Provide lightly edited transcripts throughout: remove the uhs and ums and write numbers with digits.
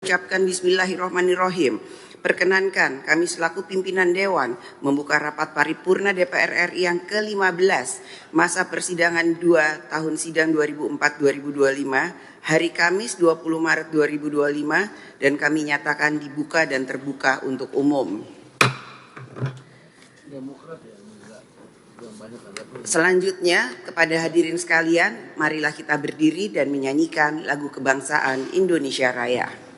mengucapkan Bismillahirrahmanirrahim. Perkenankan kami selaku pimpinan Dewan membuka rapat paripurna DPR RI yang ke-15 masa persidangan 2 tahun sidang 2004-2025 hari Kamis 20 Maret 2025 dan kami nyatakan dibuka dan terbuka untuk umum. Selanjutnya, kepada hadirin sekalian, marilah kita berdiri dan menyanyikan lagu kebangsaan Indonesia Raya.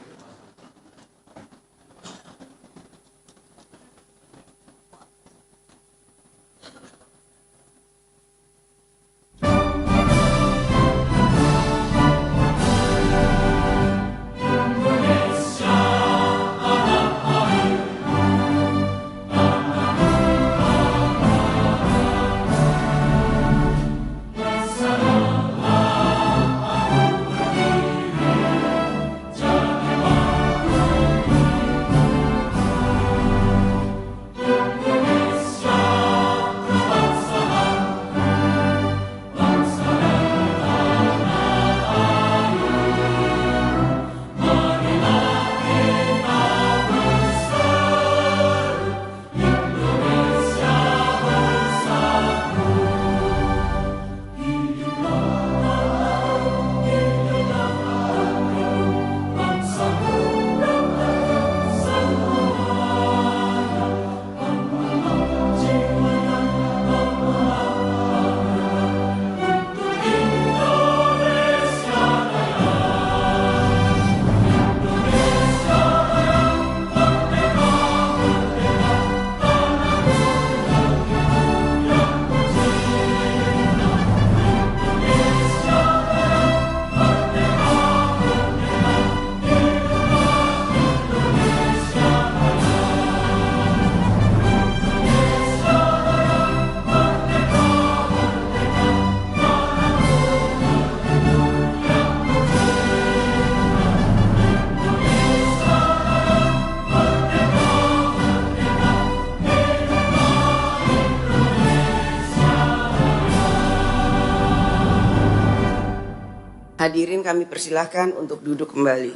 Hadirin kami persilahkan untuk duduk kembali.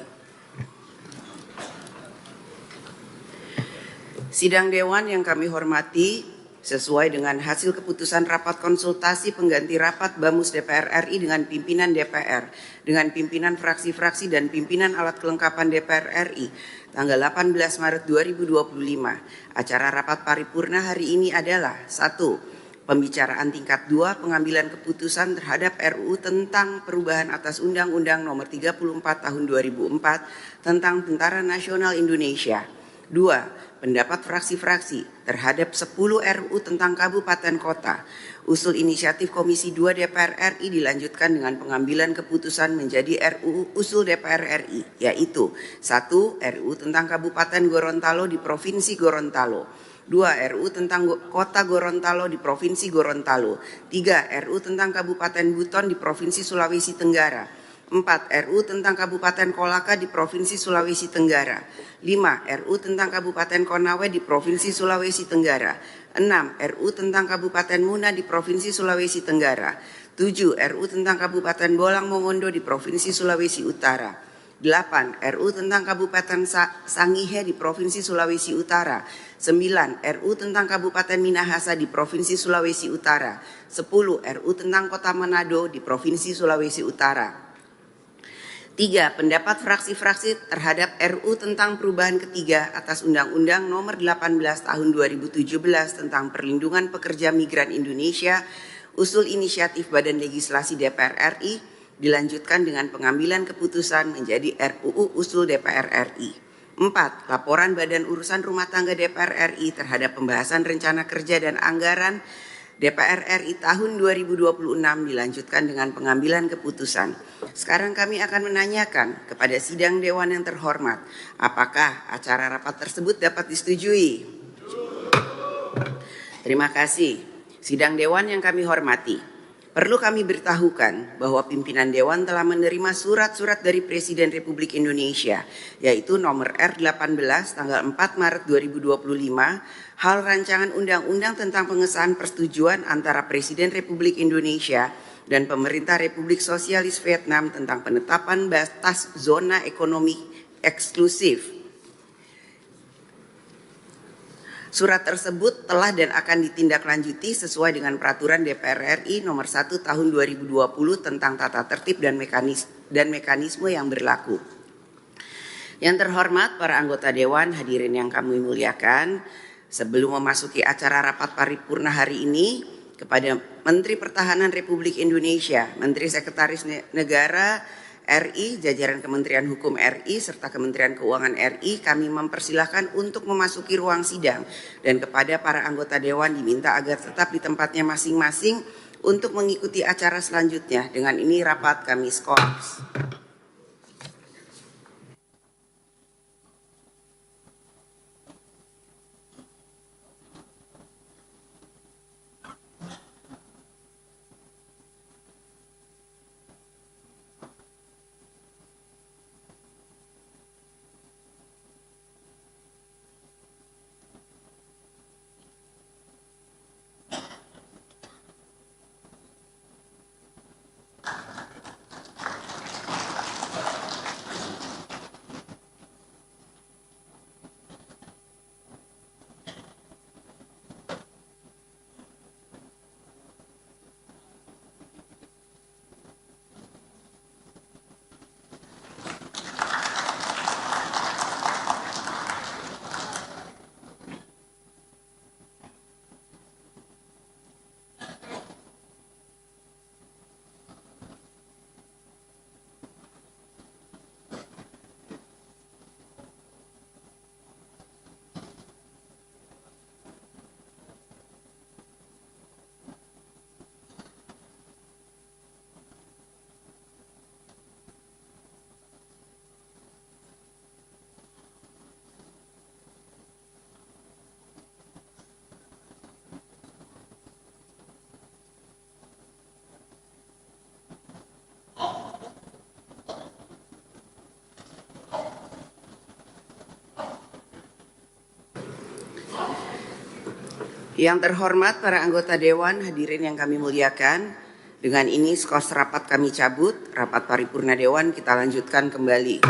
Sidang Dewan yang kami hormati, sesuai dengan hasil keputusan rapat konsultasi pengganti rapat BAMUS DPR RI dengan pimpinan DPR, dengan pimpinan fraksi-fraksi dan pimpinan alat kelengkapan DPR RI, tanggal 18 Maret 2025. Acara rapat paripurna hari ini adalah 1. Pembicaraan tingkat 2 pengambilan keputusan terhadap RUU tentang perubahan atas Undang-Undang Nomor 34 Tahun 2004 tentang Tentara Nasional Indonesia. 2. Pendapat fraksi-fraksi terhadap 10 RUU tentang kabupaten kota. Usul inisiatif Komisi 2 DPR RI dilanjutkan dengan pengambilan keputusan menjadi RUU usul DPR RI, yaitu 1. RUU tentang Kabupaten Gorontalo di Provinsi Gorontalo. 2. RUU tentang Kota Gorontalo di Provinsi Gorontalo. 3. RUU tentang Kabupaten Buton di Provinsi Sulawesi Tenggara. 4. RUU tentang Kabupaten Kolaka di Provinsi Sulawesi Tenggara. 5. RUU tentang Kabupaten Konawe di Provinsi Sulawesi Tenggara. 6. RUU tentang Kabupaten Muna di Provinsi Sulawesi Tenggara. 7. RUU tentang Kabupaten Bolang Mongondo di Provinsi Sulawesi Utara. 8. RUU tentang Kabupaten Sangihe di Provinsi Sulawesi Utara. 9. RUU tentang Kabupaten Minahasa di Provinsi Sulawesi Utara. 10. RUU tentang Kota Manado di Provinsi Sulawesi Utara. 3. Pendapat fraksi-fraksi terhadap RUU tentang perubahan ketiga atas Undang-Undang Nomor 18 Tahun 2017 tentang Perlindungan Pekerja Migran Indonesia, usul inisiatif Badan Legislasi DPR RI, dilanjutkan dengan pengambilan keputusan menjadi RUU usul DPR RI. 4. Laporan Badan Urusan Rumah Tangga DPR RI terhadap pembahasan rencana kerja dan anggaran DPR RI tahun 2026 dilanjutkan dengan pengambilan keputusan. Sekarang kami akan menanyakan kepada sidang Dewan yang terhormat, apakah acara rapat tersebut dapat disetujui? Terima kasih. Sidang Dewan yang kami hormati, perlu kami beritahukan bahwa pimpinan Dewan telah menerima surat-surat dari Presiden Republik Indonesia, yaitu nomor R18 tanggal 4 Maret 2025, hal rancangan undang-undang tentang pengesahan persetujuan antara Presiden Republik Indonesia dan Pemerintah Republik Sosialis Vietnam tentang penetapan batas zona ekonomi eksklusif. Surat tersebut telah dan akan ditindaklanjuti sesuai dengan peraturan DPR RI nomor 1 tahun 2020 tentang tata tertib dan mekanisme yang berlaku. Yang terhormat para anggota Dewan, hadirin yang kami muliakan, sebelum memasuki acara rapat paripurna hari ini, kepada Menteri Pertahanan Republik Indonesia, Menteri Sekretaris Negara RI, jajaran Kementerian Hukum RI, serta Kementerian Keuangan RI, kami mempersilahkan untuk memasuki ruang sidang, dan kepada para anggota Dewan diminta agar tetap di tempatnya masing-masing untuk mengikuti acara selanjutnya. Dengan ini rapat kami skors. Yang terhormat para anggota Dewan, hadirin yang kami muliakan, dengan ini skors rapat kami cabut, rapat paripurna Dewan kita lanjutkan kembali.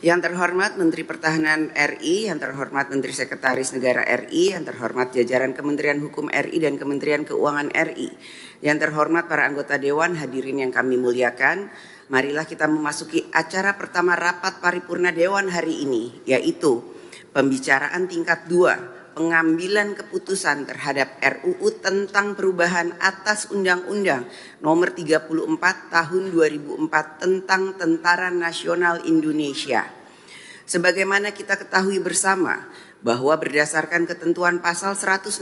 Yang terhormat Menteri Pertahanan RI, yang terhormat Menteri Sekretaris Negara RI, yang terhormat jajaran Kementerian Hukum RI dan Kementerian Keuangan RI, yang terhormat para anggota Dewan, hadirin yang kami muliakan, marilah kita memasuki acara pertama rapat paripurna Dewan hari ini, yaitu pembicaraan tingkat 2, pengambilan keputusan terhadap RUU tentang perubahan atas Undang-Undang Nomor 34 Tahun 2004 tentang Tentara Nasional Indonesia. Sebagaimana kita ketahui bersama bahwa berdasarkan ketentuan pasal 164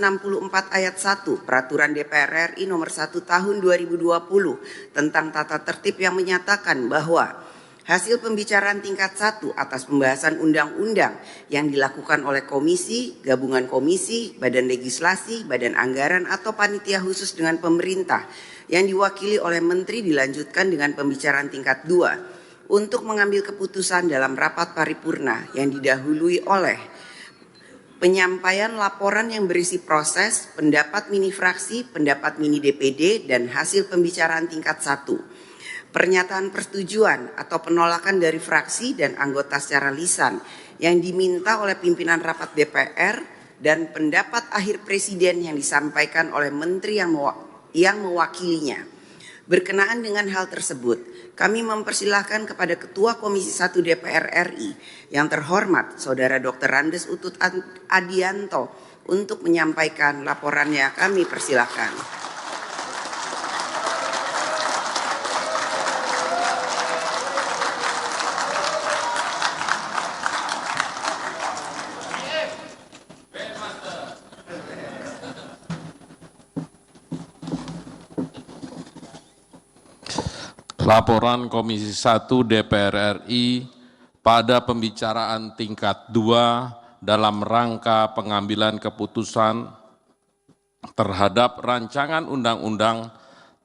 ayat 1 Peraturan DPR RI nomor 1 tahun 2020 tentang tata tertib yang menyatakan bahwa hasil pembicaraan tingkat 1 atas pembahasan undang-undang yang dilakukan oleh komisi, gabungan komisi, badan legislasi, badan anggaran atau panitia khusus dengan pemerintah yang diwakili oleh menteri dilanjutkan dengan pembicaraan tingkat 2 untuk mengambil keputusan dalam rapat paripurna yang didahului oleh penyampaian laporan yang berisi proses, pendapat mini fraksi, pendapat mini DPD, dan hasil pembicaraan tingkat 1. Pernyataan persetujuan atau penolakan dari fraksi dan anggota secara lisan yang diminta oleh pimpinan rapat DPR dan pendapat akhir presiden yang disampaikan oleh menteri yang mewakilinya. Berkenaan dengan hal tersebut, kami mempersilahkan kepada Ketua Komisi 1 DPR RI yang terhormat Saudara Dr. Randes Utut Adianto untuk menyampaikan laporannya. Kami persilahkan. Laporan Komisi 1 DPR RI pada pembicaraan tingkat 2 dalam rangka pengambilan keputusan terhadap rancangan undang-undang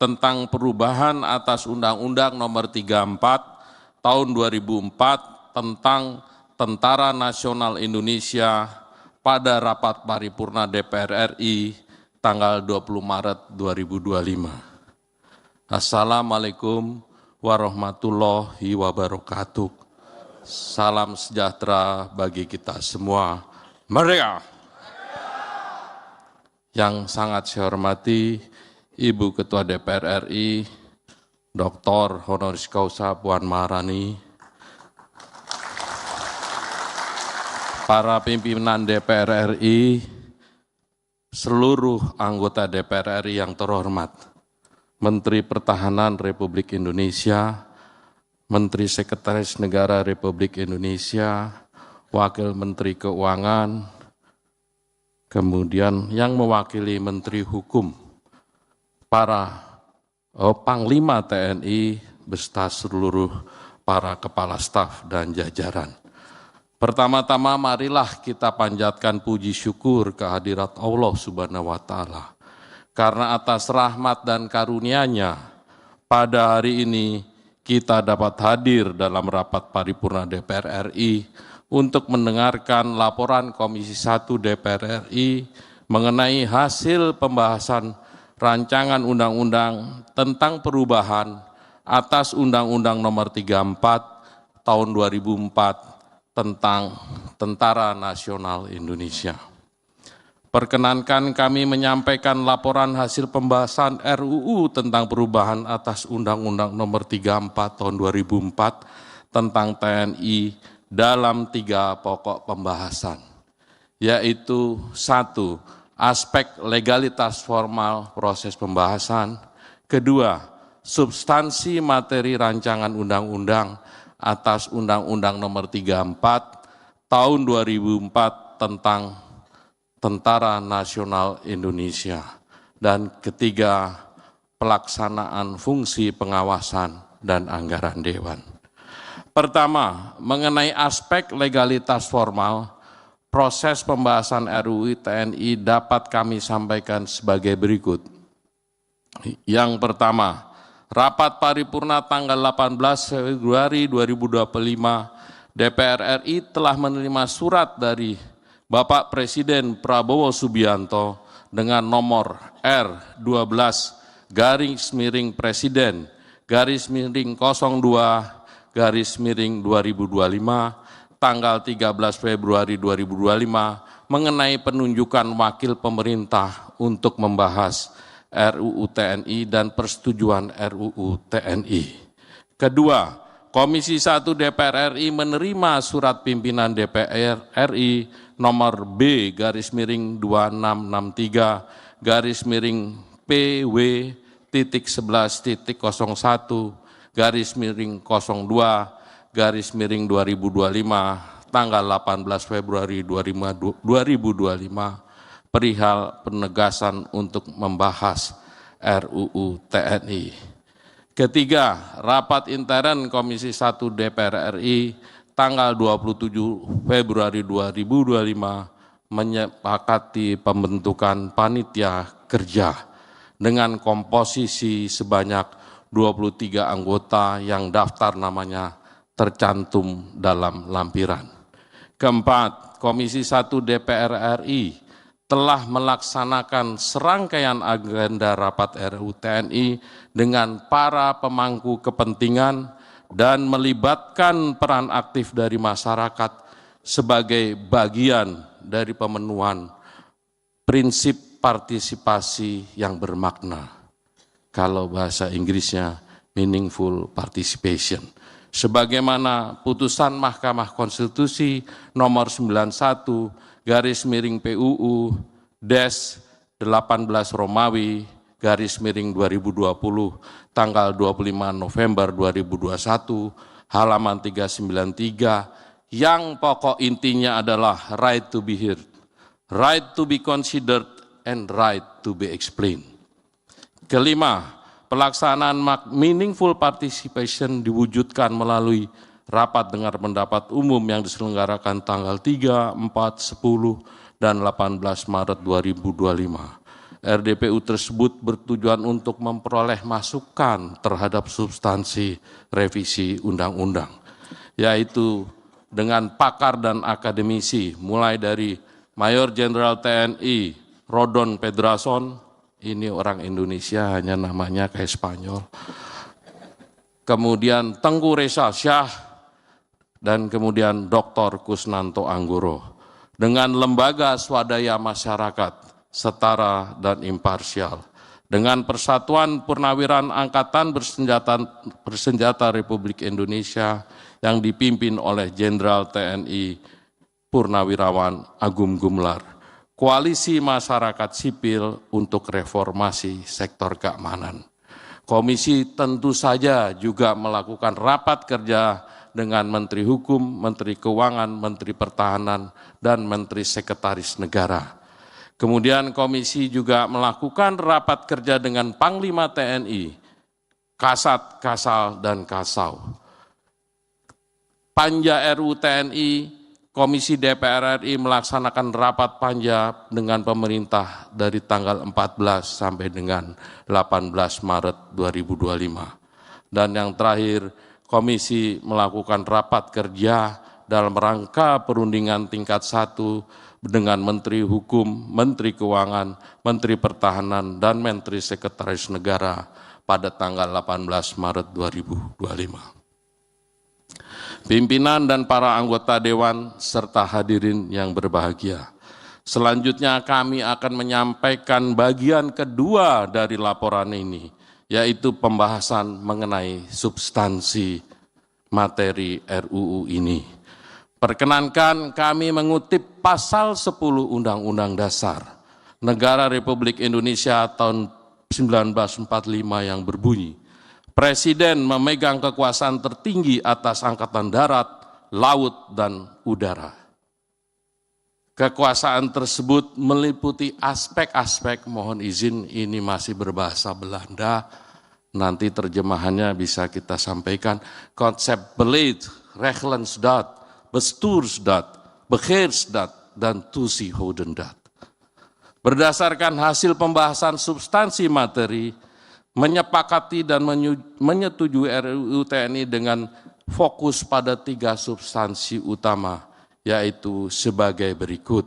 tentang perubahan atas Undang-Undang Nomor 34 Tahun 2004 tentang Tentara Nasional Indonesia pada rapat paripurna DPR RI tanggal 20 Maret 2025. Assalamualaikum warahmatullahi wabarakatuh. Salam sejahtera bagi kita semua. Merdeka! Yang sangat saya hormati Ibu Ketua DPR RI, Dr. Honoris Causa Puan Maharani, para pimpinan DPR RI, seluruh anggota DPR RI yang terhormat, Menteri Pertahanan Republik Indonesia, Menteri Sekretaris Negara Republik Indonesia, Wakil Menteri Keuangan, kemudian yang mewakili Menteri Hukum, para Panglima TNI, beserta seluruh para kepala staf dan jajaran. Pertama-tama marilah kita panjatkan puji syukur kehadirat Allah Subhanahu wa Ta'ala. Karena atas rahmat dan karunia-Nya, pada hari ini kita dapat hadir dalam rapat paripurna DPR RI untuk mendengarkan laporan Komisi 1 DPR RI mengenai hasil pembahasan rancangan undang-undang tentang perubahan atas Undang-Undang Nomor 34 Tahun 2004 tentang Tentara Nasional Indonesia. Perkenankan kami menyampaikan laporan hasil pembahasan RUU tentang perubahan atas Undang-Undang Nomor 34 Tahun 2004 tentang TNI dalam 3 pokok pembahasan, yaitu 1. Aspek legalitas formal proses pembahasan. 2. Substansi materi rancangan undang-undang atas Undang-Undang Nomor 34 Tahun 2004 tentang Tentara Nasional Indonesia. Dan 3. Pelaksanaan fungsi pengawasan dan anggaran Dewan. Pertama, mengenai aspek legalitas formal, proses pembahasan RUU TNI dapat kami sampaikan sebagai berikut. Yang pertama, rapat paripurna tanggal 18 Februari 2025, DPR RI telah menerima surat dari Bapak Presiden Prabowo Subianto dengan nomor R12-Presiden-02-02/2025 tanggal 13 Februari 2025 mengenai penunjukan wakil pemerintah untuk membahas RUU TNI dan persetujuan RUU TNI. Kedua, Komisi 1 DPR RI menerima surat pimpinan DPR RI nomor B/11-TT11/01/02/2025 tanggal 18 Februari 2025 perihal penegasan untuk membahas RUU TNI. Ketiga, rapat intern Komisi 1 DPR RI tanggal 27 Februari 2025 menyepakati pembentukan panitia kerja dengan komposisi sebanyak 23 anggota yang daftar namanya tercantum dalam lampiran. Keempat, Komisi 1 DPR RI telah melaksanakan serangkaian agenda rapat RUU TNI dengan para pemangku kepentingan dan melibatkan peran aktif dari masyarakat sebagai bagian dari pemenuhan prinsip partisipasi yang bermakna. Kalau bahasa Inggrisnya meaningful participation. Sebagaimana putusan Mahkamah Konstitusi nomor 91/PUU 18 Romawi /2020 tanggal 25 November 2021 halaman 393 yang pokok intinya adalah right to be heard, right to be considered, and right to be explained. Kelima, pelaksanaan meaningful participation diwujudkan melalui rapat dengar pendapat umum yang diselenggarakan tanggal 3, 4, 10, dan 18 Maret 2025. RDPU tersebut bertujuan untuk memperoleh masukan terhadap substansi revisi undang-undang, yaitu dengan pakar dan akademisi, mulai dari Mayor Jenderal TNI Rodon Pedrason, ini orang Indonesia hanya namanya kayak Spanyol. Kemudian Tengku Reza Shah, dan kemudian Dr. Kusnanto Anggoro. Dengan lembaga swadaya masyarakat, setara dan imparsial. Dengan Persatuan Purnawiran Angkatan Bersenjata Republik Indonesia yang dipimpin oleh Jenderal TNI Purnawirawan Agung Gumelar. Koalisi Masyarakat Sipil untuk Reformasi Sektor Keamanan. Komisi tentu saja juga melakukan rapat kerja dengan Menteri Hukum, Menteri Keuangan, Menteri Pertahanan, dan Menteri Sekretaris Negara. Kemudian komisi juga melakukan rapat kerja dengan Panglima TNI, Kasat, Kasal, dan Kasau. Panja RUU TNI, Komisi DPR RI melaksanakan rapat panja dengan pemerintah dari tanggal 14 sampai dengan 18 Maret 2025. Dan yang terakhir, komisi melakukan rapat kerja dalam rangka perundingan tingkat 1 dengan Menteri Hukum, Menteri Keuangan, Menteri Pertahanan, dan Menteri Sekretaris Negara pada tanggal 18 Maret 2025. Pimpinan dan para anggota Dewan serta hadirin yang berbahagia. Selanjutnya kami akan menyampaikan bagian kedua dari laporan ini, yaitu pembahasan mengenai substansi materi RUU ini. Perkenankan kami mengutip pasal 10 Undang-Undang Dasar Negara Republik Indonesia tahun 1945 yang berbunyi, Presiden memegang kekuasaan tertinggi atas angkatan darat, laut, dan udara. Kekuasaan tersebut meliputi aspek-aspek, mohon izin ini masih berbahasa Belanda, nanti terjemahannya bisa kita sampaikan, konsep beleid, rechlensdaad, bestuursdaad, begeersdaad, dan toezichoudendaad. Berdasarkan hasil pembahasan substansi materi, menyepakati dan menyetujui RUU TNI dengan fokus pada 3 substansi utama, yaitu sebagai berikut.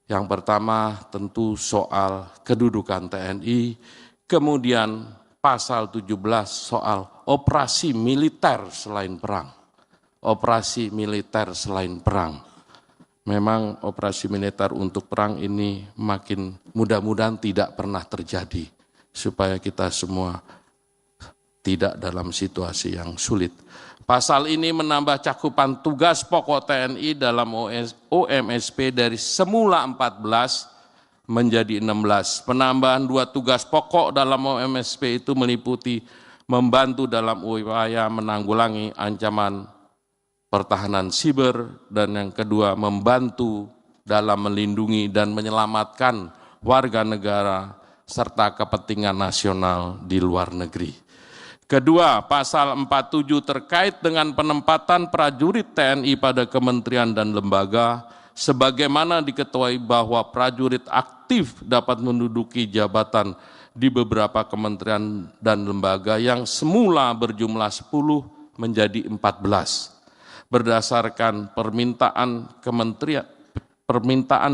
Yang pertama tentu soal kedudukan TNI, kemudian pasal 17 soal operasi militer selain perang. Operasi militer selain perang. Memang operasi militer untuk perang ini makin mudah-mudahan tidak pernah terjadi, supaya kita semua tidak dalam situasi yang sulit. Pasal ini menambah cakupan tugas pokok TNI dalam OMSP dari semula 14 menjadi 16. Penambahan 2 tugas pokok dalam OMSP itu meliputi membantu dalam upaya menanggulangi ancaman pertahanan siber, dan yang kedua membantu dalam melindungi dan menyelamatkan warga negara serta kepentingan nasional di luar negeri. Kedua, pasal 47 terkait dengan penempatan prajurit TNI pada kementerian dan lembaga, sebagaimana diketahui bahwa prajurit aktif dapat menduduki jabatan di beberapa kementerian dan lembaga yang semula berjumlah 10 menjadi 14. Berdasarkan permintaan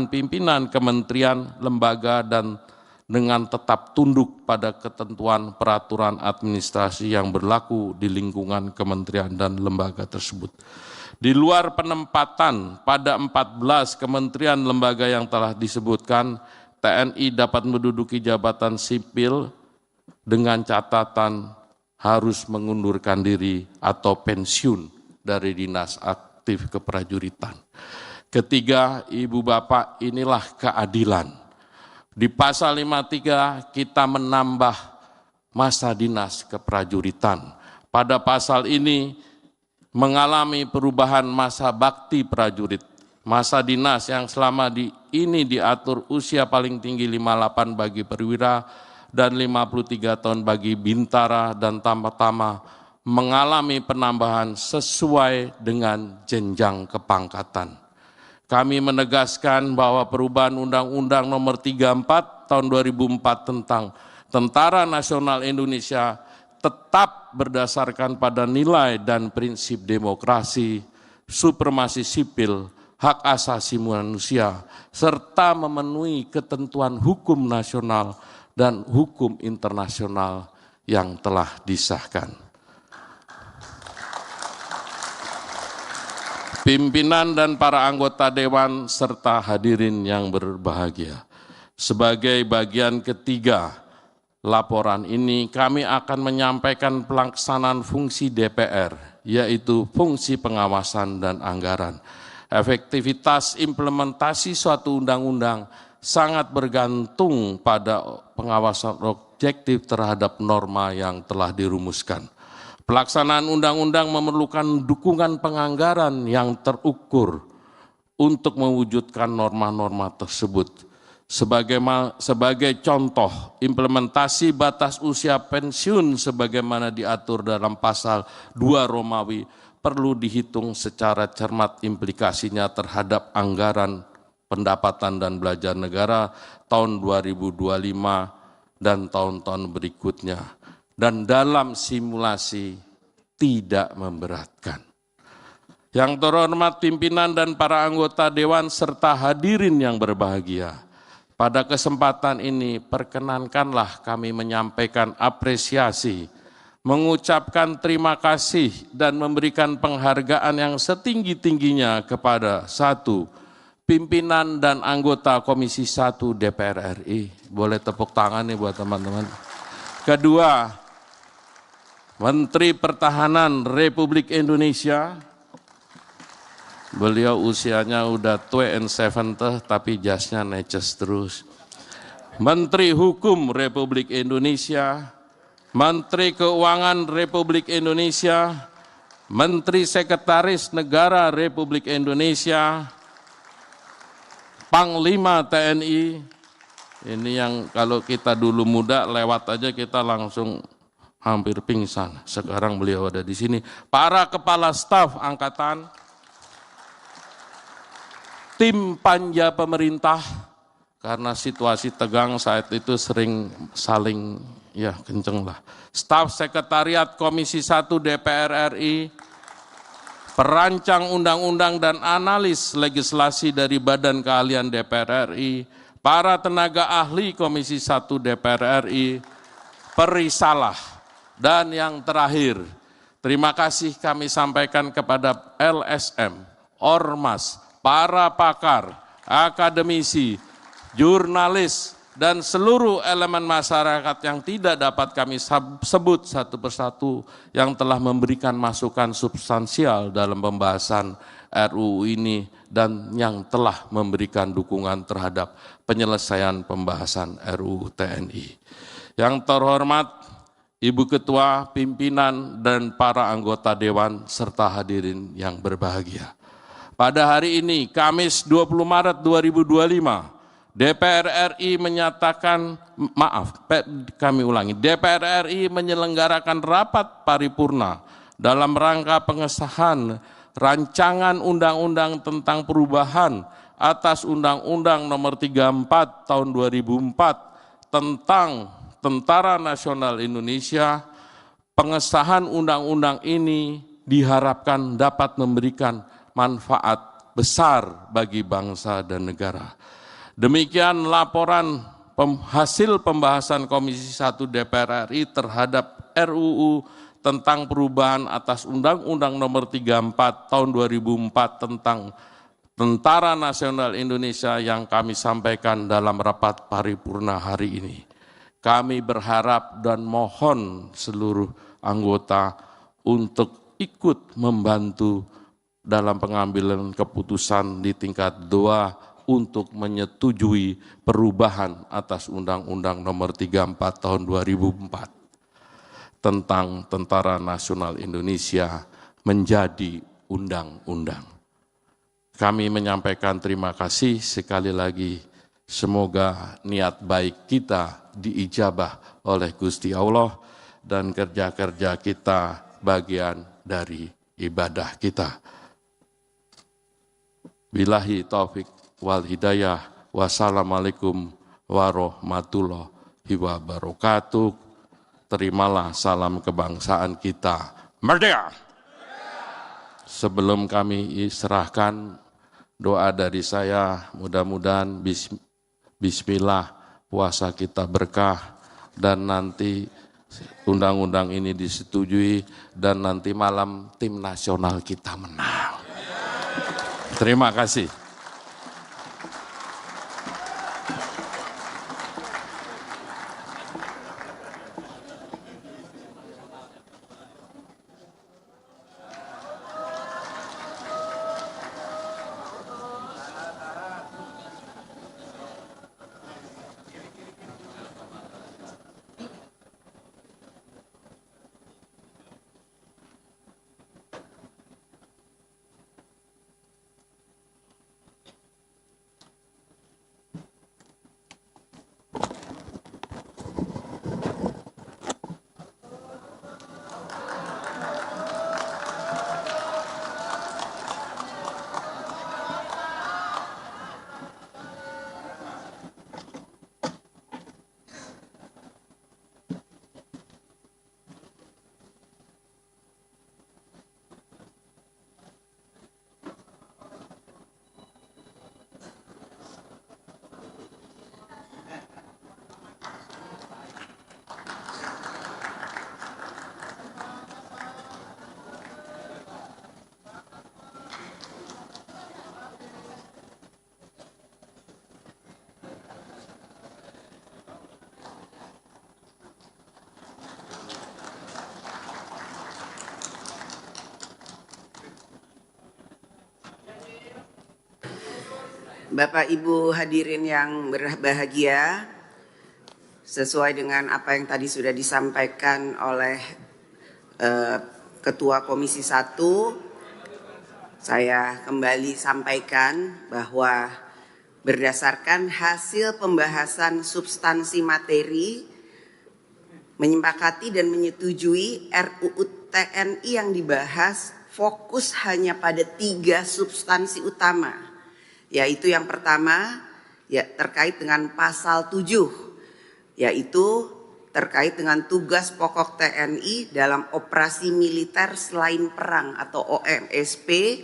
pimpinan kementerian, lembaga, dan dengan tetap tunduk pada ketentuan peraturan administrasi yang berlaku di lingkungan kementerian dan lembaga tersebut. Di luar penempatan pada 14 kementerian lembaga yang telah disebutkan, TNI dapat menduduki jabatan sipil dengan catatan harus mengundurkan diri atau pensiun dari dinas aktif keprajuritan. Ketiga, Ibu Bapak, inilah keadilan. Di pasal 53 kita menambah masa dinas keprajuritan. Pada pasal ini mengalami perubahan masa bakti prajurit. Masa dinas yang selama ini diatur usia paling tinggi 58 bagi perwira dan 53 tahun bagi bintara dan tambah-tambah mengalami penambahan sesuai dengan jenjang kepangkatan. Kami menegaskan bahwa perubahan Undang-Undang Nomor 34 Tahun 2004 tentang Tentara Nasional Indonesia tetap berdasarkan pada nilai dan prinsip demokrasi, supremasi sipil, hak asasi manusia, serta memenuhi ketentuan hukum nasional dan hukum internasional yang telah disahkan. Pimpinan dan para anggota Dewan serta hadirin yang berbahagia. Sebagai bagian ketiga laporan ini, kami akan menyampaikan pelaksanaan fungsi DPR, yaitu fungsi pengawasan dan anggaran. Efektivitas implementasi suatu undang-undang sangat bergantung pada pengawasan objektif terhadap norma yang telah dirumuskan. Pelaksanaan undang-undang memerlukan dukungan penganggaran yang terukur untuk mewujudkan norma-norma tersebut. Sebagai contoh, implementasi batas usia pensiun sebagaimana diatur dalam pasal 2 Romawi perlu dihitung secara cermat implikasinya terhadap anggaran pendapatan dan belanja negara tahun 2025 dan tahun-tahun berikutnya, dan dalam simulasi tidak memberatkan. Yang terhormat pimpinan dan para anggota Dewan serta hadirin yang berbahagia, pada kesempatan ini perkenankanlah kami menyampaikan apresiasi, mengucapkan terima kasih dan memberikan penghargaan yang setinggi-tingginya kepada satu, pimpinan dan anggota Komisi 1 DPR RI. Boleh tepuk tangan nih buat teman-teman. Kedua, Menteri Pertahanan Republik Indonesia. Beliau usianya udah tua and 70 tapi jasnya neces terus. Menteri Hukum Republik Indonesia, Menteri Keuangan Republik Indonesia, Menteri Sekretaris Negara Republik Indonesia, Panglima TNI, ini yang kalau kita dulu muda lewat aja kita langsung hampir pingsan. Sekarang beliau ada di sini. Para Kepala Staf Angkatan, tim panja pemerintah, karena situasi tegang saat itu sering saling kenceng lah. Staf Sekretariat Komisi 1 DPR RI, perancang undang-undang dan analis legislasi dari Badan Keahlian DPR RI, para tenaga ahli Komisi 1 DPR RI, perisalah, dan yang terakhir, terima kasih kami sampaikan kepada LSM, Ormas, para pakar, akademisi, jurnalis, dan seluruh elemen masyarakat yang tidak dapat kami sebut satu persatu yang telah memberikan masukan substansial dalam pembahasan RUU ini dan yang telah memberikan dukungan terhadap penyelesaian pembahasan RUU TNI. Yang terhormat Ibu Ketua, pimpinan, dan para anggota Dewan serta hadirin yang berbahagia. Pada hari ini, Kamis 20 Maret 2025, DPR RI DPR RI menyelenggarakan rapat paripurna dalam rangka pengesahan rancangan undang-undang tentang perubahan atas Undang-Undang Nomor 34 Tahun 2004 tentang Tentara Nasional Indonesia. Pengesahan undang-undang ini diharapkan dapat memberikan manfaat besar bagi bangsa dan negara. Demikian laporan hasil pembahasan Komisi 1 DPR RI terhadap RUU tentang perubahan atas Undang-Undang Nomor 34 Tahun 2004 tentang Tentara Nasional Indonesia yang kami sampaikan dalam rapat paripurna hari ini. Kami berharap dan mohon seluruh anggota untuk ikut membantu dalam pengambilan keputusan di tingkat 2 untuk menyetujui perubahan atas Undang-Undang Nomor 34 Tahun 2004 tentang Tentara Nasional Indonesia menjadi undang-undang. Kami menyampaikan terima kasih sekali lagi. Semoga niat baik kita diijabah oleh Gusti Allah dan kerja-kerja kita bagian dari ibadah kita. Billahi taufik wal hidayah. Wassalamualaikum warahmatullahi wabarakatuh. Terimalah salam kebangsaan kita. Merdeka! Sebelum kami serahkan doa dari saya, mudah-mudahan bismillah puasa kita berkah, dan nanti undang-undang ini disetujui, dan nanti malam tim nasional kita menang. Terima kasih. Bapak Ibu hadirin yang berbahagia, sesuai dengan apa yang tadi sudah disampaikan oleh Ketua Komisi 1, saya kembali sampaikan bahwa berdasarkan hasil pembahasan substansi materi, menyepakati dan menyetujui RUU TNI yang dibahas fokus hanya pada 3 substansi utama. Yaitu yang pertama terkait dengan pasal 7, yaitu terkait dengan tugas pokok TNI dalam operasi militer selain perang atau OMSP.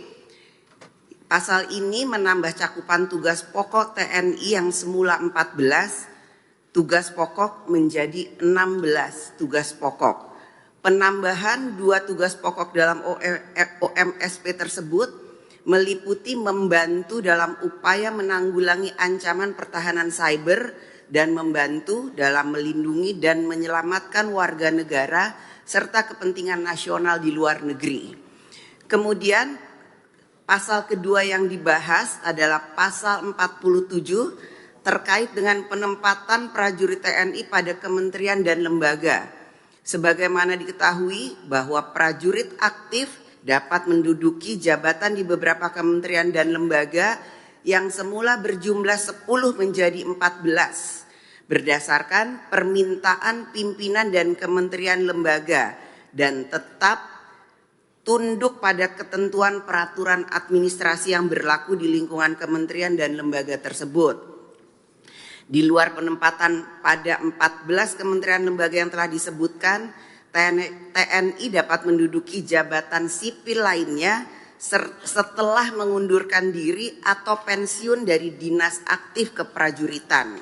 Pasal ini menambah cakupan tugas pokok TNI yang semula 14 tugas pokok menjadi 16 tugas pokok. Penambahan 2 tugas pokok dalam OMSP tersebut meliputi membantu dalam upaya menanggulangi ancaman pertahanan cyber dan membantu dalam melindungi dan menyelamatkan warga negara serta kepentingan nasional di luar negeri. Kemudian pasal kedua yang dibahas adalah pasal 47 terkait dengan penempatan prajurit TNI pada kementerian dan lembaga. Sebagaimana diketahui bahwa prajurit aktif dapat menduduki jabatan di beberapa kementerian dan lembaga yang semula berjumlah 10 menjadi 14 berdasarkan permintaan pimpinan dan kementerian lembaga dan tetap tunduk pada ketentuan peraturan administrasi yang berlaku di lingkungan kementerian dan lembaga tersebut. Di luar penempatan pada 14 kementerian lembaga yang telah disebutkan, TNI dapat menduduki jabatan sipil lainnya setelah mengundurkan diri atau pensiun dari dinas aktif keprajuritan.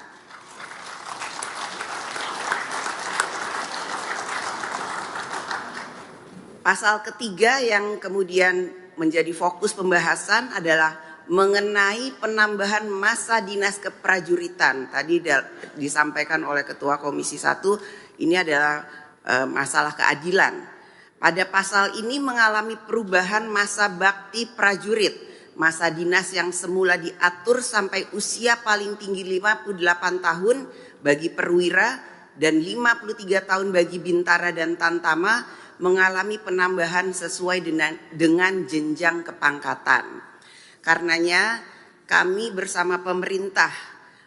Pasal ketiga yang kemudian menjadi fokus pembahasan adalah mengenai penambahan masa dinas keprajuritan. Tadi disampaikan oleh Ketua Komisi 1, ini adalah masalah keadilan. Pada pasal ini mengalami perubahan masa bakti prajurit. Masa dinas yang semula diatur sampai usia paling tinggi 58 tahun bagi perwira dan 53 tahun bagi bintara dan tantama mengalami penambahan sesuai dengan jenjang kepangkatan. Karenanya kami bersama pemerintah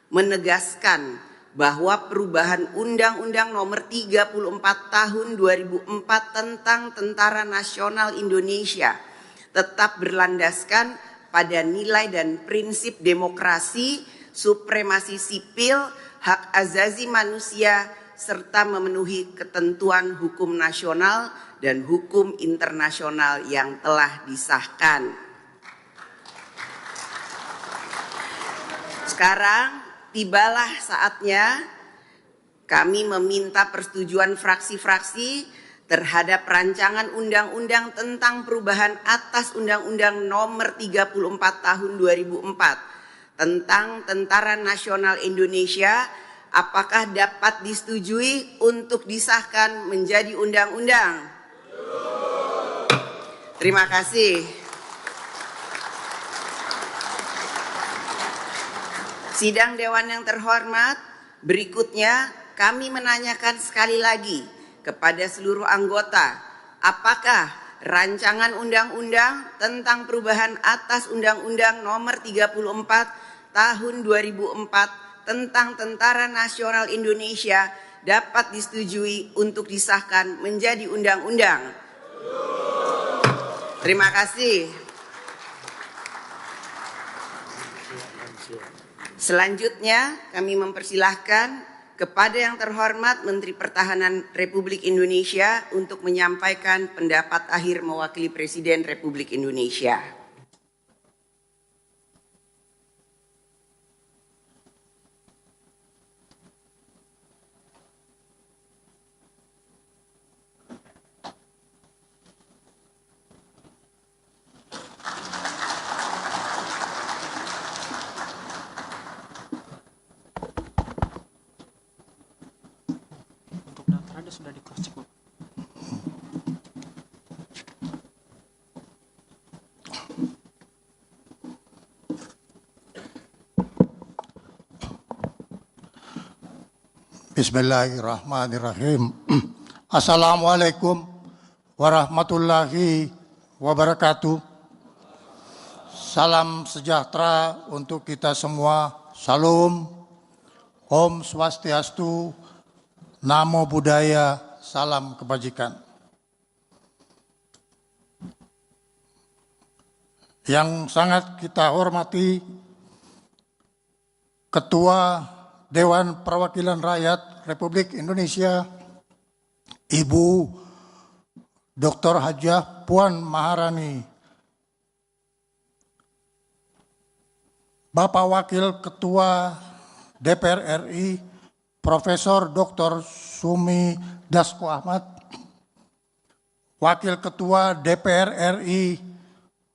menegaskan bahwa perubahan Undang-Undang Nomor 34 Tahun 2004 tentang Tentara Nasional Indonesia tetap berlandaskan pada nilai dan prinsip demokrasi, supremasi sipil, hak asasi manusia, serta memenuhi ketentuan hukum nasional dan hukum internasional yang telah disahkan. Sekarang tibalah saatnya kami meminta persetujuan fraksi-fraksi terhadap rancangan undang-undang tentang perubahan atas Undang-Undang Nomor 34 Tahun 2004 tentang Tentara Nasional Indonesia. Apakah dapat disetujui untuk disahkan menjadi undang-undang? Terima kasih. Sidang Dewan yang terhormat, berikutnya kami menanyakan sekali lagi kepada seluruh anggota, apakah rancangan undang-undang tentang perubahan atas Undang-Undang Nomor 34 Tahun 2004 tentang Tentara Nasional Indonesia dapat disetujui untuk disahkan menjadi undang-undang? Terima kasih. Selanjutnya kami mempersilahkan kepada yang terhormat Menteri Pertahanan Republik Indonesia untuk menyampaikan pendapat akhir mewakili Presiden Republik Indonesia. Sudah di cross check, Bu. Bismillahirrahmanirrahim. Assalamualaikum warahmatullahi wabarakatuh. Salam sejahtera untuk kita semua. Salam, Om Swastiastu, Namo Buddhaya, salam kebajikan. Yang sangat kita hormati Ketua Dewan Perwakilan Rakyat Republik Indonesia, Ibu Dr. Hajah Puan Maharani, Bapak Wakil Ketua DPR RI, Profesor Dr. Sumi Dasko Ahmad, Wakil Ketua DPR RI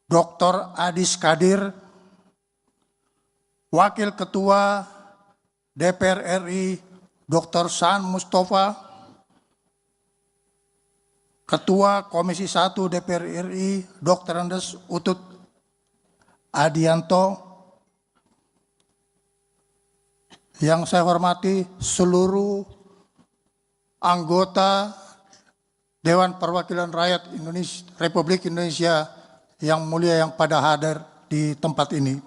Dr. Adis Kadir, Wakil Ketua DPR RI Dr. San Mustafa, Ketua Komisi 1 DPR RI Dr. Andes Utut Adianto, yang saya hormati seluruh anggota Dewan Perwakilan Rakyat Indonesia, Republik Indonesia yang mulia yang pada hadir di tempat ini.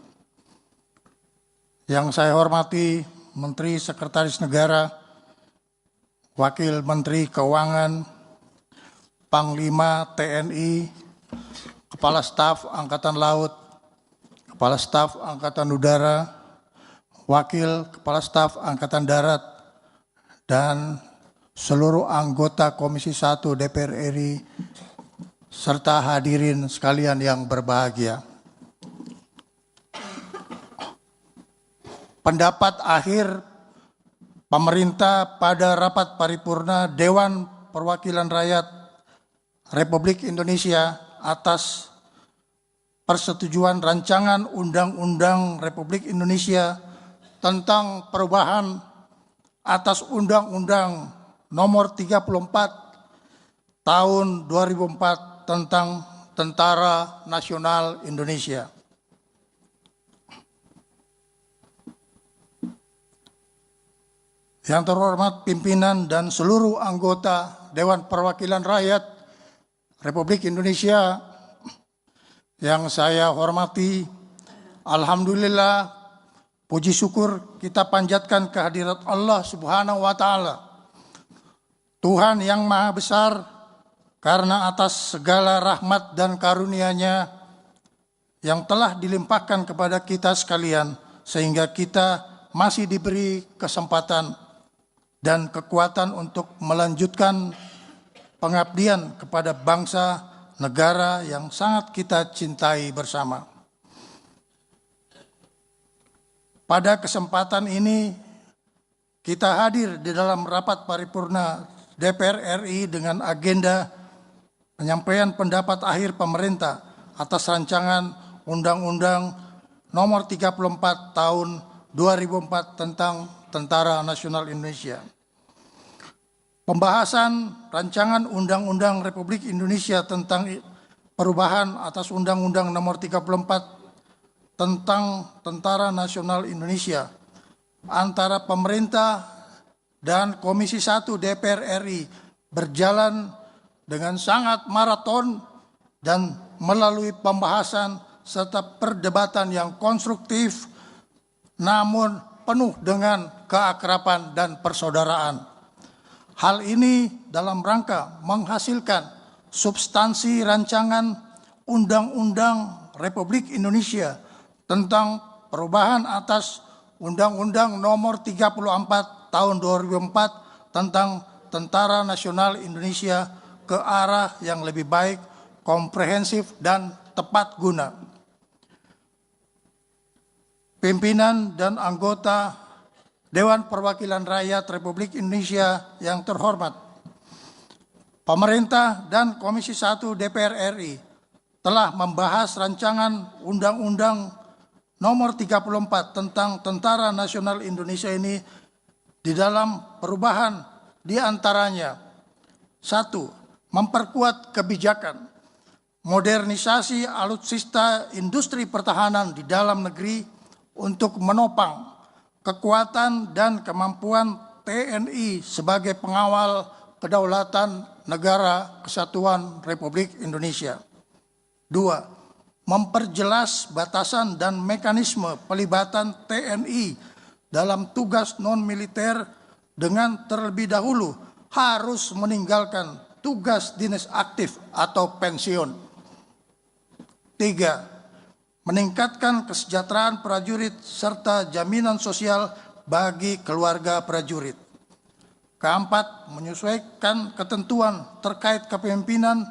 Yang saya hormati Menteri Sekretaris Negara, Wakil Menteri Keuangan, Panglima TNI, Kepala Staf Angkatan Laut, Kepala Staf Angkatan Udara, Wakil Kepala Staf Angkatan Darat, dan seluruh anggota Komisi 1 DPR RI, serta hadirin sekalian yang berbahagia. Pendapat akhir pemerintah pada rapat paripurna Dewan Perwakilan Rakyat Republik Indonesia atas persetujuan rancangan Undang-Undang Republik Indonesia tentang perubahan atas Undang-Undang Nomor 34 Tahun 2004 tentang Tentara Nasional Indonesia. Yang terhormat pimpinan dan seluruh anggota Dewan Perwakilan Rakyat Republik Indonesia yang saya hormati, alhamdulillah, puji syukur kita panjatkan kehadirat Allah Subhanahu wa Ta'ala, Tuhan yang Maha Besar, karena atas segala rahmat dan karunia-Nya yang telah dilimpahkan kepada kita sekalian, sehingga kita masih diberi kesempatan dan kekuatan untuk melanjutkan pengabdian kepada bangsa negara yang sangat kita cintai bersama. Pada kesempatan ini kita hadir di dalam rapat paripurna DPR RI dengan agenda penyampaian pendapat akhir pemerintah atas rancangan Undang-Undang Nomor 34 Tahun 2004 tentang Tentara Nasional Indonesia. Pembahasan rancangan Undang-Undang Republik Indonesia tentang perubahan atas Undang-Undang Nomor 34 tentang Tentara Nasional Indonesia antara pemerintah dan Komisi 1 DPR RI berjalan dengan sangat maraton dan melalui pembahasan serta perdebatan yang konstruktif namun penuh dengan keakraban dan persaudaraan. Hal ini dalam rangka menghasilkan substansi rancangan Undang-Undang Republik Indonesia tentang perubahan atas Undang-Undang Nomor 34 Tahun 2004 tentang Tentara Nasional Indonesia ke arah yang lebih baik, komprehensif, dan tepat guna. Pimpinan dan anggota Dewan Perwakilan Rakyat Republik Indonesia yang terhormat, pemerintah dan Komisi 1 DPR RI telah membahas rancangan Undang-Undang Nomor 34 tentang Tentara Nasional Indonesia ini di dalam perubahan di antaranya: 1. Memperkuat kebijakan modernisasi alutsista industri pertahanan di dalam negeri untuk menopang kekuatan dan kemampuan TNI sebagai pengawal kedaulatan negara kesatuan Republik Indonesia. 2. Memperjelas batasan dan mekanisme pelibatan TNI dalam tugas non-militer dengan terlebih dahulu harus meninggalkan tugas dinas aktif atau pensiun. 3. Meningkatkan kesejahteraan prajurit serta jaminan sosial bagi keluarga prajurit. 4. Menyesuaikan ketentuan terkait kepemimpinan,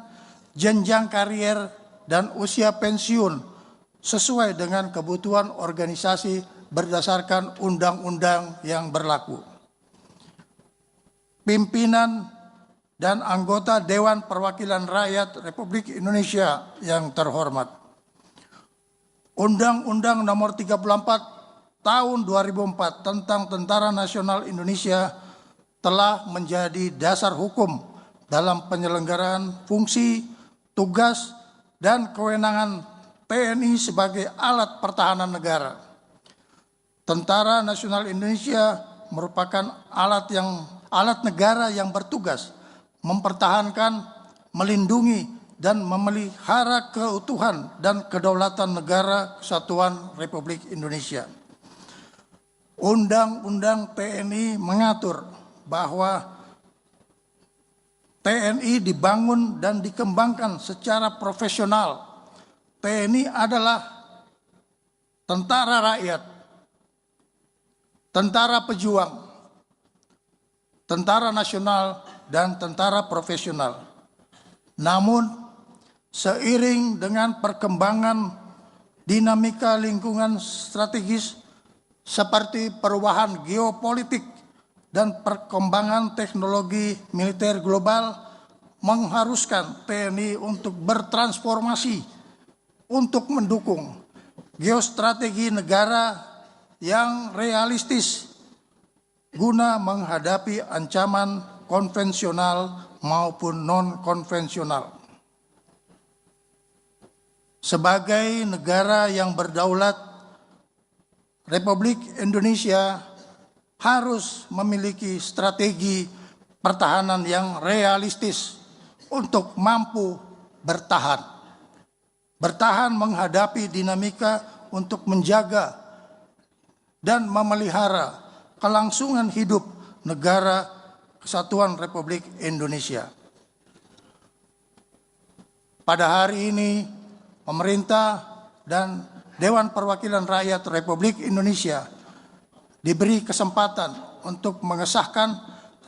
jenjang karier, dan usia pensiun sesuai dengan kebutuhan organisasi berdasarkan undang-undang yang berlaku. Pimpinan dan anggota Dewan Perwakilan Rakyat Republik Indonesia yang terhormat, Undang-Undang Nomor 34 Tahun 2004 tentang Tentara Nasional Indonesia telah menjadi dasar hukum dalam penyelenggaraan fungsi, tugas, dan kewenangan TNI sebagai alat pertahanan negara. Tentara Nasional Indonesia merupakan alat negara yang bertugas mempertahankan, melindungi, dan memelihara keutuhan dan kedaulatan negara kesatuan Republik Indonesia. Undang-Undang TNI mengatur bahwa TNI dibangun dan dikembangkan secara profesional. TNI adalah tentara rakyat, tentara pejuang, tentara nasional, dan tentara profesional. Namun, seiring dengan perkembangan dinamika lingkungan strategis seperti perubahan geopolitik dan perkembangan teknologi militer global mengharuskan TNI untuk bertransformasi untuk mendukung geostrategi negara yang realistis guna menghadapi ancaman konvensional maupun non-konvensional. Sebagai negara yang berdaulat, Republik Indonesia harus memiliki strategi pertahanan yang realistis untuk mampu bertahan. Bertahan menghadapi dinamika untuk menjaga dan memelihara kelangsungan hidup negara Kesatuan Republik Indonesia. Pada hari ini, pemerintah dan Dewan Perwakilan Rakyat Republik Indonesia diberi kesempatan untuk mengesahkan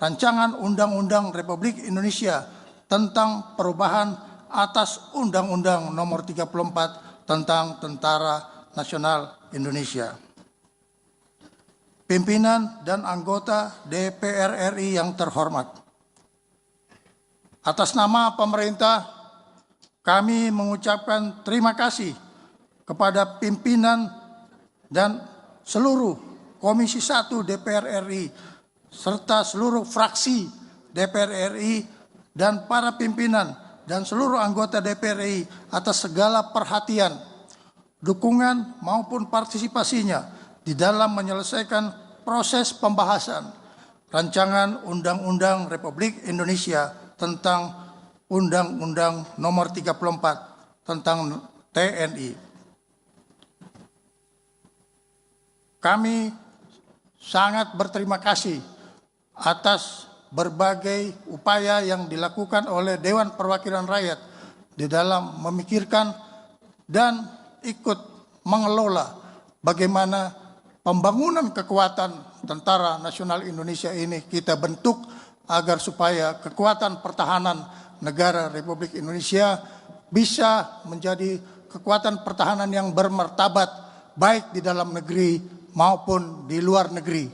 rancangan Undang-Undang Republik Indonesia tentang perubahan atas Undang-Undang Nomor 34 tentang Tentara Nasional Indonesia. pimpinan dan anggota DPR RI yang terhormat. Atas nama pemerintah, kami mengucapkan terima kasih kepada pimpinan dan seluruh Komisi 1 DPR RI, serta seluruh fraksi DPR RI dan para pimpinan dan seluruh anggota DPR RI atas segala perhatian, dukungan maupun partisipasinya di dalam menyelesaikan proses pembahasan Rancangan Undang-Undang Republik Indonesia tentang Undang-Undang Nomor 34 tentang TNI. Kami sangat berterima kasih atas berbagai upaya yang dilakukan oleh Dewan Perwakilan Rakyat di dalam memikirkan dan ikut mengelola bagaimana pembangunan kekuatan Tentara Nasional Indonesia ini kita bentuk agar supaya kekuatan pertahanan negara Republik Indonesia bisa menjadi kekuatan pertahanan yang bermartabat baik di dalam negeri maupun di luar negeri.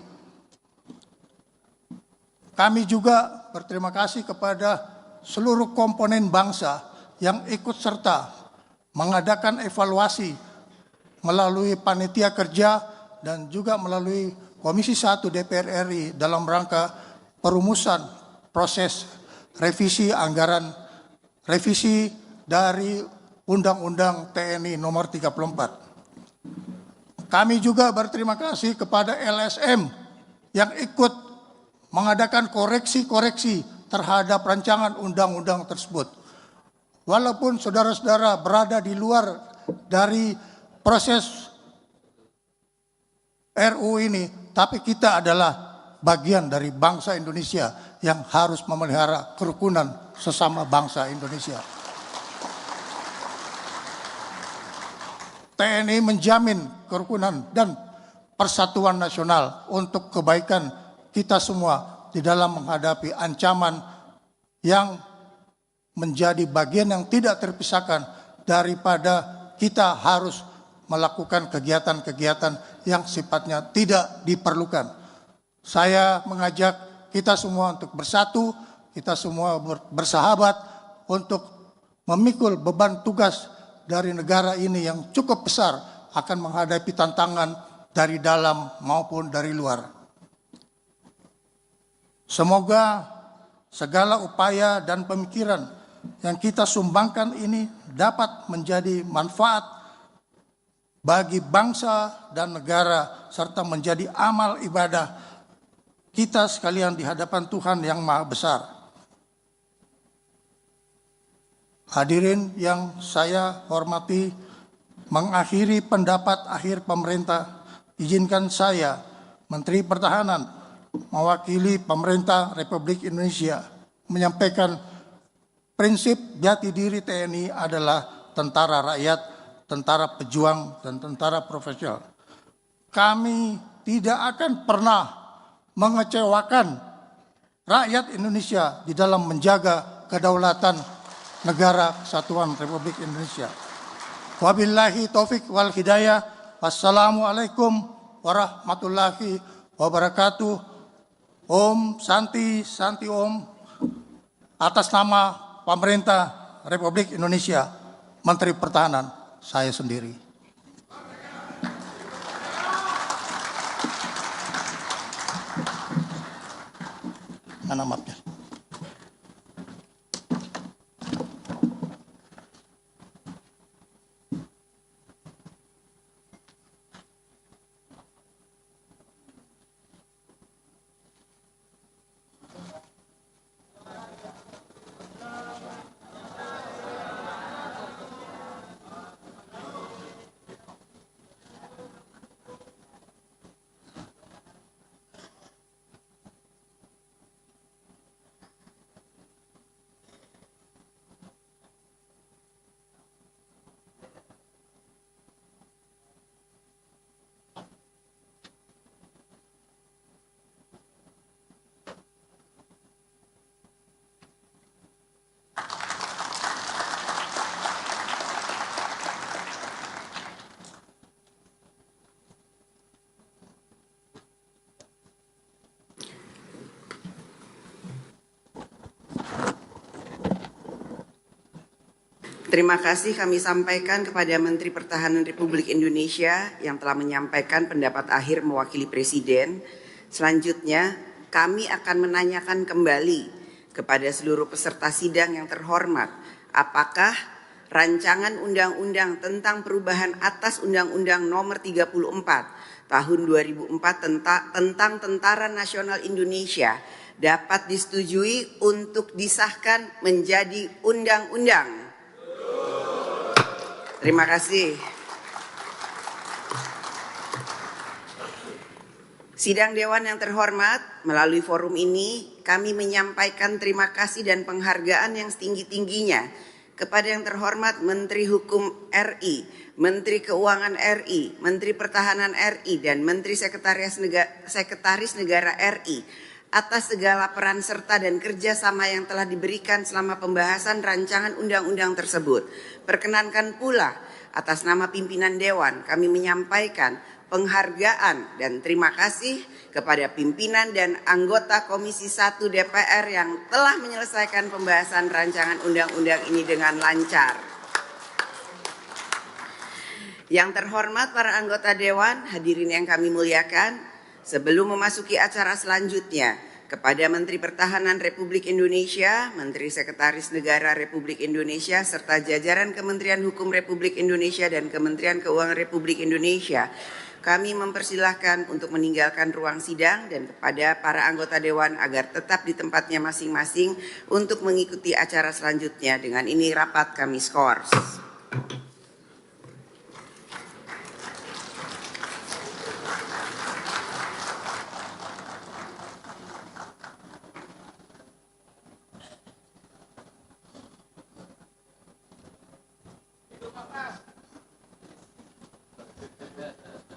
Kami juga berterima kasih kepada seluruh komponen bangsa yang ikut serta mengadakan evaluasi melalui panitia kerja dan juga melalui Komisi 1 DPR RI dalam rangka perumusan proses revisi anggaran revisi dari Undang-Undang TNI Nomor 34. Kami juga berterima kasih kepada LSM yang ikut mengadakan koreksi-koreksi terhadap rancangan undang-undang tersebut. Walaupun saudara-saudara berada di luar dari proses RU ini, tapi kita adalah bagian dari bangsa Indonesia yang harus memelihara kerukunan sesama bangsa Indonesia. TNI menjamin kerukunan dan persatuan nasional untuk kebaikan kita semua di dalam menghadapi ancaman yang menjadi bagian yang tidak terpisahkan daripada kita harus melakukan kegiatan-kegiatan yang sifatnya tidak diperlukan. Saya mengajak kita semua untuk bersatu, kita semua bersahabat untuk memikul beban tugas dari negara ini yang cukup besar akan menghadapi tantangan dari dalam maupun dari luar. Semoga segala upaya dan pemikiran yang kita sumbangkan ini dapat menjadi manfaat bagi bangsa dan negara serta menjadi amal ibadah kita sekalian di hadapan Tuhan yang Maha Besar. Hadirin yang saya hormati, mengakhiri pendapat akhir pemerintah, izinkan saya, Menteri Pertahanan, mewakili pemerintah Republik Indonesia, menyampaikan prinsip jati diri TNI adalah tentara rakyat, tentara pejuang, dan tentara profesional. Kami tidak akan pernah mengecewakan rakyat Indonesia di dalam menjaga kedaulatan negara kesatuan Republik Indonesia. Wabillahi taufik wal hidayah. Wassalamualaikum warahmatullahi wabarakatuh. Om Santi Santi Om. Atas nama pemerintah Republik Indonesia, Menteri Pertahanan, saya sendiri. Mana mapnya? Terima kasih kami sampaikan kepada Menteri Pertahanan Republik Indonesia yang telah menyampaikan pendapat akhir mewakili Presiden. Selanjutnya, kami akan menanyakan kembali kepada seluruh peserta sidang yang terhormat, apakah rancangan undang-undang tentang perubahan atas Undang-Undang Nomor 34 Tahun 2004 tentang Tentara Nasional Indonesia dapat disetujui untuk disahkan menjadi undang-undang. Terima kasih. Sidang Dewan yang terhormat, melalui forum ini kami menyampaikan terima kasih dan penghargaan yang setinggi-tingginya kepada yang terhormat Menteri Hukum RI, Menteri Keuangan RI, Menteri Pertahanan RI, dan Menteri Sekretaris Negara RI atas segala peran serta dan kerjasama yang telah diberikan selama pembahasan rancangan undang-undang tersebut. Perkenankan pula atas nama pimpinan Dewan kami menyampaikan penghargaan dan terima kasih kepada pimpinan dan anggota Komisi 1 DPR yang telah menyelesaikan pembahasan rancangan undang-undang ini dengan lancar. Yang terhormat para anggota Dewan, hadirin yang kami muliakan, sebelum memasuki acara selanjutnya, kepada Menteri Pertahanan Republik Indonesia, Menteri Sekretaris Negara Republik Indonesia, serta jajaran Kementerian Hukum Republik Indonesia dan Kementerian Keuangan Republik Indonesia, kami mempersilahkan untuk meninggalkan ruang sidang dan kepada para anggota Dewan agar tetap di tempatnya masing-masing untuk mengikuti acara selanjutnya. Dengan ini rapat kami skors.